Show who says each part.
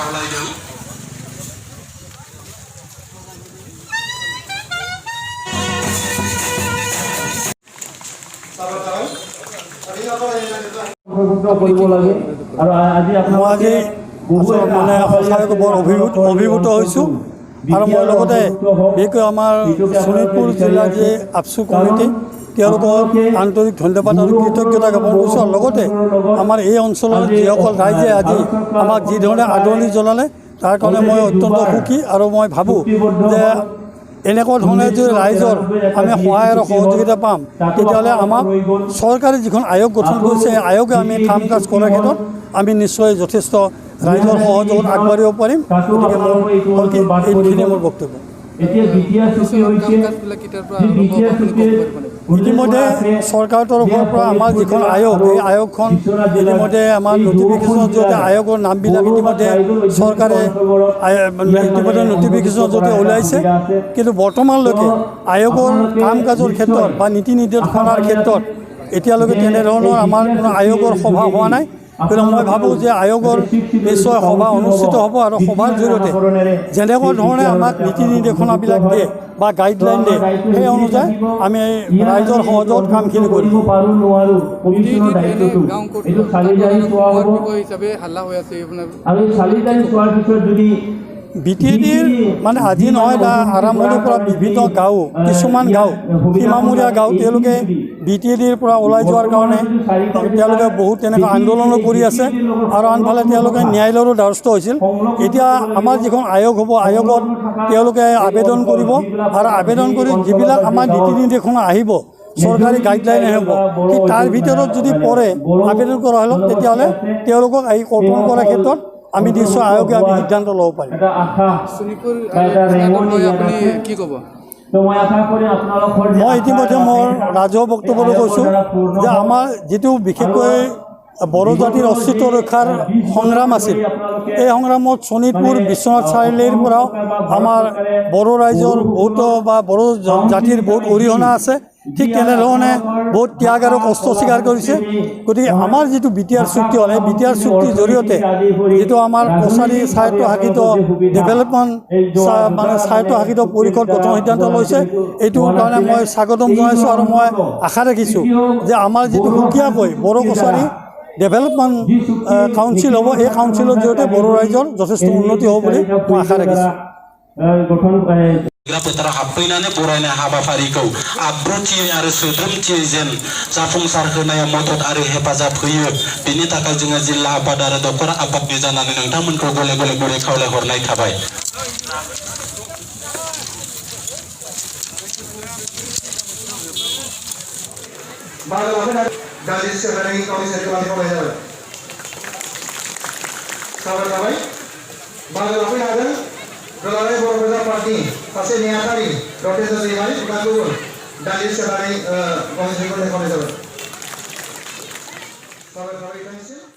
Speaker 1: खावलायदों
Speaker 2: মানে সঁচাকৈ বৰ অভিভূত হৈছোঁ আৰু মই লগতে বিশেষকৈ আমাৰ শোণিতপুৰ জিলাৰ যি আপচু কমিটি তেওঁলোকক আন্তৰিক ধন্যবাদ আৰু কৃতজ্ঞতা জ্ঞাপন কৰিছোঁ আৰু লগতে আমাৰ এই অঞ্চলৰ যিসকল ৰাইজে আজি আমাক যিধৰণে আদৰণি জনালে তাৰ কাৰণে মই অত্যন্ত সুখী আৰু মই ভাবোঁ যে এনেকুৱা ধৰণে যদি ৰাইজৰ আমি সহায় আৰু সহযোগিতা পাম তেতিয়াহ'লে আমাক চৰকাৰে যিখন আয়োগ গঠন কৰিছে সেই আয়োগে আমি কাম কাজ কৰাৰ ক্ষেত্ৰত আমি নিশ্চয় যথেষ্ট ৰাইজৰ সহযোগত আগবাঢ়িব পাৰিম গতিকে এইখিনিয়ে মোৰ বক্তব্য ইতিমধ্যে চৰকাৰৰ তৰফৰ পৰা আমাৰ যিখন আয়োগ এই আয়োগখন ইতিমধ্যে আমাৰ নটিফিকেশ্যনৰ জৰিয়তে আয়োগৰ নামবিলাক ইতিমধ্যে চৰকাৰে ইতিমধ্যে নটিফিকেশ্যনৰ জৰিয়তে ওলাইছে কিন্তু বৰ্তমানলৈকে আয়োগৰ কাম কাজৰ ক্ষেত্ৰত বা নীতি নিৰ্দেশনাৰ ক্ষেত্ৰত এতিয়ালৈকে তেনেধৰণৰ আমাৰ কোনো আয়োগৰ সভা হোৱা নাই কিন্তু মই ভাবোঁ যে আয়োগৰ নিশ্চয় সভা অনুষ্ঠিত হ'ব আৰু সভাৰ জৰিয়তে যেনেকুৱা ধৰণে আমাক নীতি নিৰ্দেশনাবিলাক দিয়ে বা গাইডলাইন দিয়ে সেই অনুযায়ী আমি ৰাইজৰ সহযোগত কামখিনি কৰিম BTADৰ মানে আজি নহয় আৰম্ভণিৰ পৰা বিভিন্ন গাঁও কিছুমান গাঁও সীমামূৰীয়া গাঁও তেওঁলোকে BTADৰ পৰা ওলাই যোৱাৰ কাৰণে তেওঁলোকে বহুত তেনেকুৱা আন্দোলনো কৰি আছে আৰু আনফালে তেওঁলোকে ন্যায়ালয়ৰো দ্বাৰস্থ হৈছিল এতিয়া আমাৰ যিখন আয়োগ হ'ব আয়োগত তেওঁলোকে আবেদন কৰিব আৰু আবেদন কৰি যিবিলাক আমাৰ নীতি নিৰ্দেশনা আহিব চৰকাৰী গাইডলাইন আহিব কি তাৰ ভিতৰত যদি পৰে আবেদন কৰা হ'ল তেতিয়াহ'লে তেওঁলোকক আহি কৰ্তন কৰাৰ ক্ষেত্ৰত আমি নিশ্চয় আয়োগে আমি সিদ্ধান্ত ল'ব পাৰিম মই ইতিমধ্যে মোৰ ৰাজহুৱা বক্তব্যটো কৈছোঁ যে আমাৰ যিটো বিশেষকৈ বড়ো জাতিৰ অস্তিত্ব ৰক্ষাৰ সংগ্ৰাম আছিল এই সংগ্ৰামত শোণিতপুৰ বিশ্বনাথ চাৰিআলিৰ পৰাও আমাৰ বড়ো ৰাইজৰ বহুতো বা বড়ো জাতিৰ বহুত অৰিহণা আছে ঠিক তেনেধৰণে বহুত ত্যাগ আৰু কষ্ট স্বীকাৰ কৰিছে গতিকে আমাৰ যিটো BTR চুক্তি হ'ল এই BTR চুক্তিৰ জৰিয়তে যিটো আমাৰ কছাৰী স্বায়ত্তশাসিত ডেভেলপমেণ্ট মানে স্বায়ত্তশাসিত পৰিষদ গঠন সিদ্ধান্ত লৈছে এইটোৰ কাৰণে মই স্বাগতম জনাইছোঁ আৰু মই আশা ৰাখিছোঁ যে আমাৰ যিটো সুকীয়াকৈ বড়ো কছাৰী ডেভেলপমেণ্ট কাউন্সিল হ'ব এই কাউন্সিলৰ জৰিয়তে বড়ো ৰাইজৰ যথেষ্ট উন্নতি হ'ব বুলি মই আশা ৰাখিছোঁ
Speaker 1: फोथाराव हाबफैनानै बरायनाय हाबाफारिखौ आब्रुथियै आरो सोद्रोमथियै जेन जाफुंसार होनायाव मदद आरो हेफाजाब होयो बेनि थाखाय जोङो जिल्ला आफाद आरो दखरा आफादनि जानानै नोंथांमोनखौ गले गले गुरै खावलायहरनाय थाबाय
Speaker 3: Dulalai Boro Praja Party, Pasir Niatari, Rotation Limai, Bukan Dalil Sedari Komisi Komisi. Sahabat-sahabat